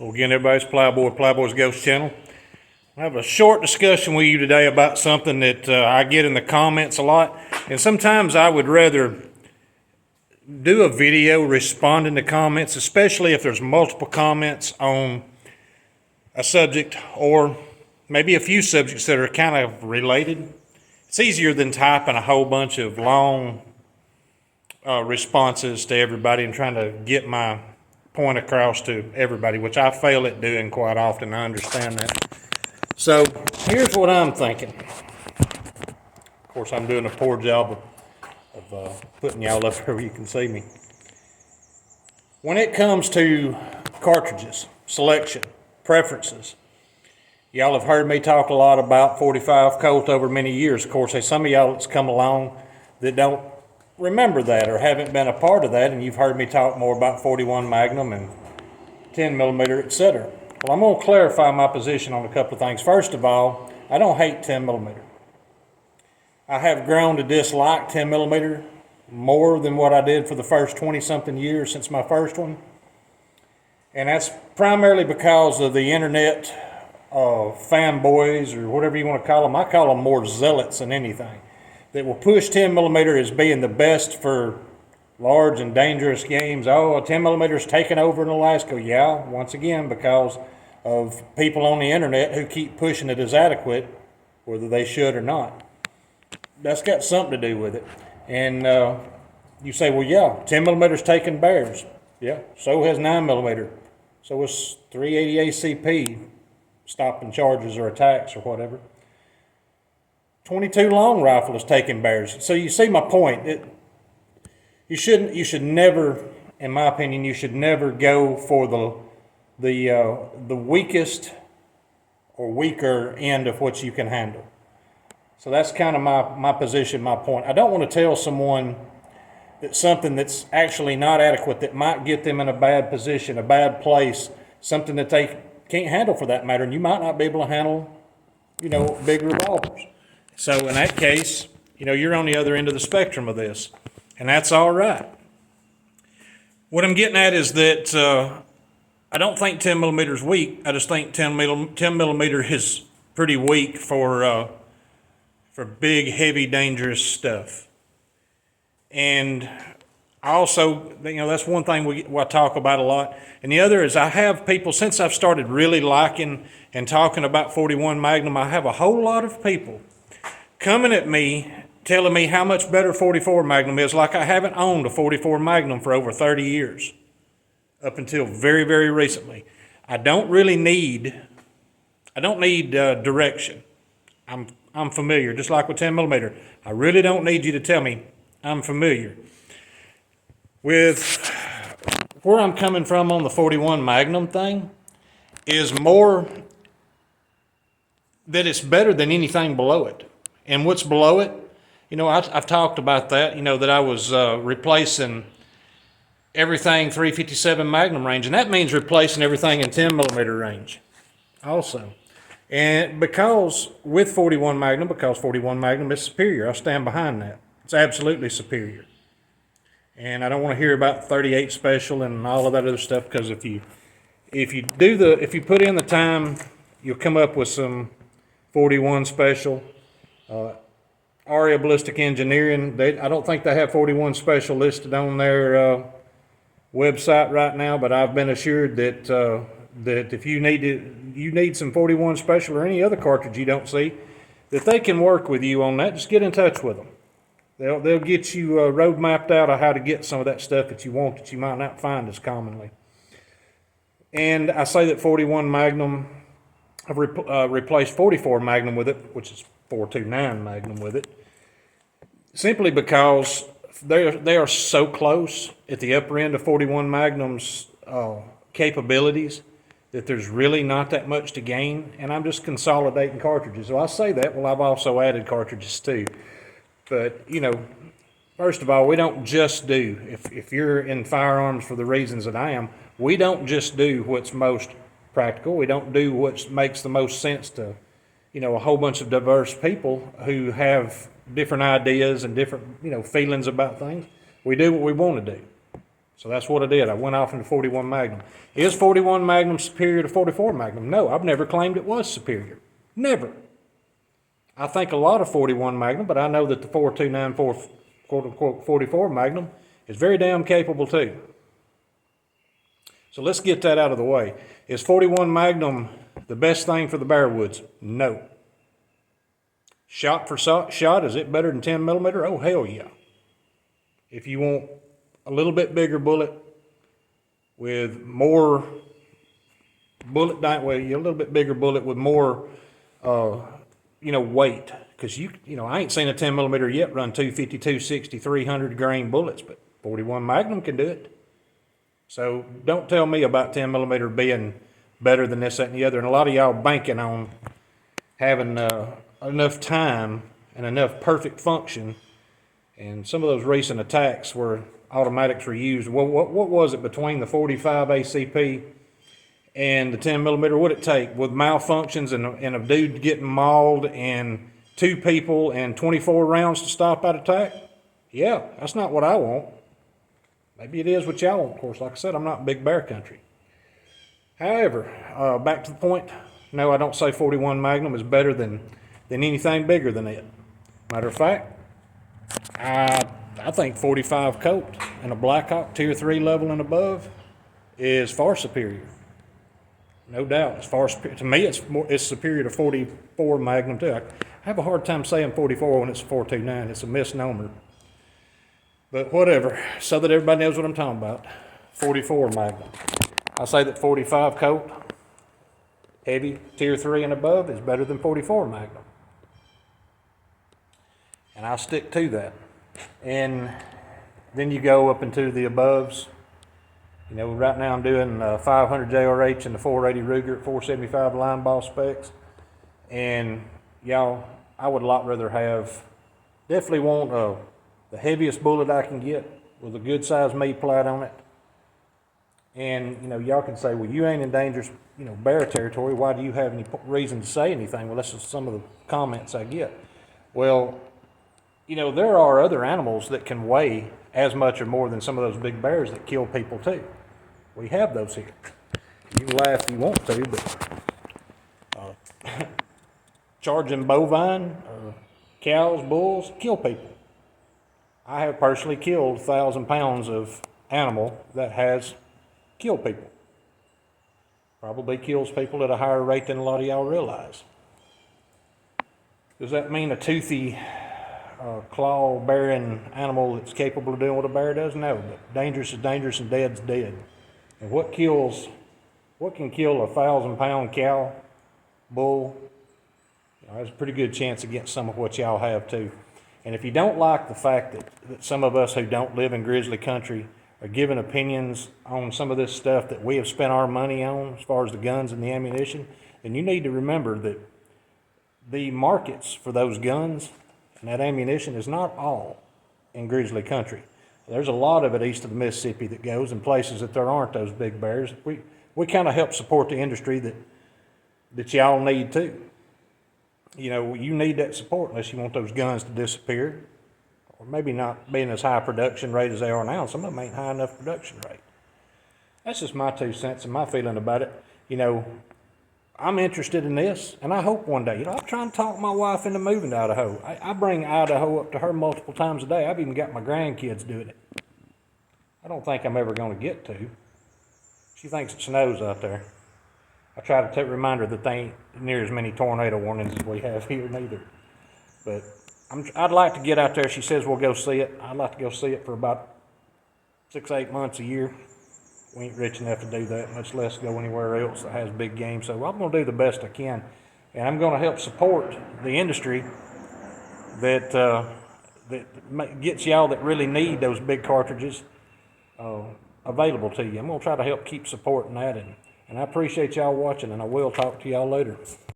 Well, again, everybody's Plowboy's Ghost Channel. I have a short discussion with you today about something that I get in the comments a lot. And sometimes I would rather do a video responding to comments, especially if there's multiple comments on a subject or maybe a few subjects that are kind of related. It's easier than typing a whole bunch of long responses to everybody and trying to get my point across to everybody, which I fail at doing quite often. I understand that. So here's what I'm thinking. Of course, I'm doing a poor job of putting y'all up here where you can see me. When it comes to cartridges, selection, preferences, y'all have heard me talk a lot about 45 Colt over many years. Of course, there's some of y'all that's come along that don't remember that or haven't been a part of that, and you've heard me talk more about 41 Magnum and 10 millimeter, etc. Well, I'm going to clarify my position on a couple of things. First of all, I don't hate 10 millimeter. I have grown to dislike 10 millimeter more than what I did for the first 20-something years since my first one. And that's primarily because of the internet fanboys, or whatever you want to call them. I call them more zealots than anything, that will push 10 millimeter as being the best for large and dangerous games. Oh, 10 millimeter is taking over in Alaska. Yeah, once again, because of people on the internet who keep pushing it as adequate, whether they should or not. That's got something to do with it. And you say, well, yeah, 10 millimeter's taking bears. Yeah, so has 9 millimeter. So is 380 ACP stopping charges or attacks or whatever. 22 long rifle is taking bears. So you see my point. You should never, in my opinion, you should never go for the weakest or weaker end of what you can handle. So that's kind of my position, my point. I don't want to tell someone that something that's actually not adequate, that might get them in a bad position, a bad place, something that they can't handle for that matter, and you might not be able to handle, big revolvers. So in that case, you're on the other end of the spectrum of this, and that's all right. What I'm getting at is that I don't think 10 millimeter is weak. I just think 10 millimeter is pretty weak for big, heavy, dangerous stuff. And I also, that's one thing I talk about a lot. And the other is I have people, since I've started really liking and talking about 41 Magnum, I have a whole lot of people coming at me, telling me how much better 44 Magnum is, like I haven't owned a 44 Magnum for over 30 years, up until very, very recently. I don't need direction. I'm familiar, just like with 10 millimeter. I really don't need you to tell me I'm familiar. With where I'm coming from on the 41 Magnum thing is more that it's better than anything below it. And what's below it, I've talked about that, that I was replacing everything 357 Magnum range, and that means replacing everything in 10 millimeter range also. And because 41 Magnum is superior, I stand behind that. It's absolutely superior. And I don't want to hear about 38 special and all of that other stuff, because if you put in the time, you'll come up with some 41 special. Aria Ballistic Engineering, I don't think they have 41 special listed on their website right now, but I've been assured that if you need some 41 special or any other cartridge you don't see, that they can work with you on that. Just get in touch with them. They'll get you road mapped out of how to get some of that stuff that you want, that you might not find as commonly. And I say that 41 Magnum, I've replaced 44 Magnum with it, which is 429 Magnum with it, simply because they are so close at the upper end of 41 Magnum's capabilities that there's really not that much to gain, and I'm just consolidating cartridges. So I say that, well, I've also added cartridges too. But, first of all, we don't just do, if you're in firearms for the reasons that I am, we don't just do what's most practical. We don't do what makes the most sense to, a whole bunch of diverse people who have different ideas and different, feelings about things. We do what we want to do. So that's what I did. I went off into 41 Magnum. Is 41 Magnum superior to 44 Magnum? No, I've never claimed it was superior. Never. I think a lot of 41 Magnum, but I know that the 4294 quote-unquote 44 Magnum is very damn capable too. So let's get that out of the way. Is 41 Magnum the best thing for the bear woods? No. Shot for shot, is it better than 10 millimeter? Oh, hell yeah. If you want a little bit bigger bullet with more bullet, well, a little bit bigger bullet with more, weight. Because I ain't seen a 10 millimeter yet run 250, 260, 300 grain bullets, but 41 Magnum can do it. So don't tell me about 10 millimeter being better than this, that, and the other. And a lot of y'all banking on having enough time and enough perfect function. And some of those recent attacks where automatics were used, what was it between the 45 ACP and the 10 millimeter? What'd it take with malfunctions and a dude getting mauled and 2 people and 24 rounds to stop that attack? Yeah, that's not what I want. Maybe it is what y'all want, of course. Like I said, I'm not in big bear country. However, back to the point, no, I don't say 41 Magnum is better than anything bigger than it. Matter of fact, I think 45 Colt and a Blackhawk Tier 3 level and above is far superior. No doubt, it's far superior. To me, it's superior to 44 Magnum too. I have a hard time saying 44 when it's a 429. It's a misnomer. But whatever, so that everybody knows what I'm talking about. 44 Magnum. I say that 45 Colt, heavy, Tier 3 and above, is better than 44 Magnum. And I stick to that. And then you go up into the aboves. Right now I'm doing 500 JRH and the 480 Ruger at 475 line ball specs. And y'all, I would a lot rather definitely want the heaviest bullet I can get with a good size meat-plat on it. And, y'all can say, well, you ain't in dangerous, bear territory. Why do you have any reason to say anything? Well, that's just some of the comments I get. Well, there are other animals that can weigh as much or more than some of those big bears that kill people too. We have those here. You can laugh if you want to, but charging bovine, cows, bulls, kill people. I have personally killed 1,000 pounds of animal that has killed people. Probably kills people at a higher rate than a lot of y'all realize. Does that mean a toothy, claw-bearing animal that's capable of doing what a bear does? No, but dangerous is dangerous and dead's dead. And what can kill a 1,000-pound cow, bull? There's a pretty good chance against some of what y'all have too. And if you don't like the fact that some of us who don't live in grizzly country are giving opinions on some of this stuff that we have spent our money on as far as the guns and the ammunition, then you need to remember that the markets for those guns and that ammunition is not all in grizzly country. There's a lot of it east of the Mississippi that goes in places that there aren't those big bears. We kind of help support the industry that y'all need too. You need that support unless you want those guns to disappear, or maybe not being as high production rate as they are now. Some of them ain't high enough production rate. That's just my 2 cents and my feeling about it. I'm interested in this, and I hope one day, I'm trying to talk my wife into moving to Idaho. I bring Idaho up to her multiple times a day. I've even got my grandkids doing it. I don't think I'm ever going to get to. She thinks it snows out there. I try to remind her that they ain't near as many tornado warnings as we have here neither. But I'd like to get out there. She says we'll go see it. I'd like to go see it for about 6-8 months a year. We ain't rich enough to do that, much less go anywhere else that has big game. So I'm going to do the best I can. And I'm going to help support the industry that gets y'all that really need those big cartridges available to you. I'm going to try to help keep supporting that. And I appreciate y'all watching, and I will talk to y'all later.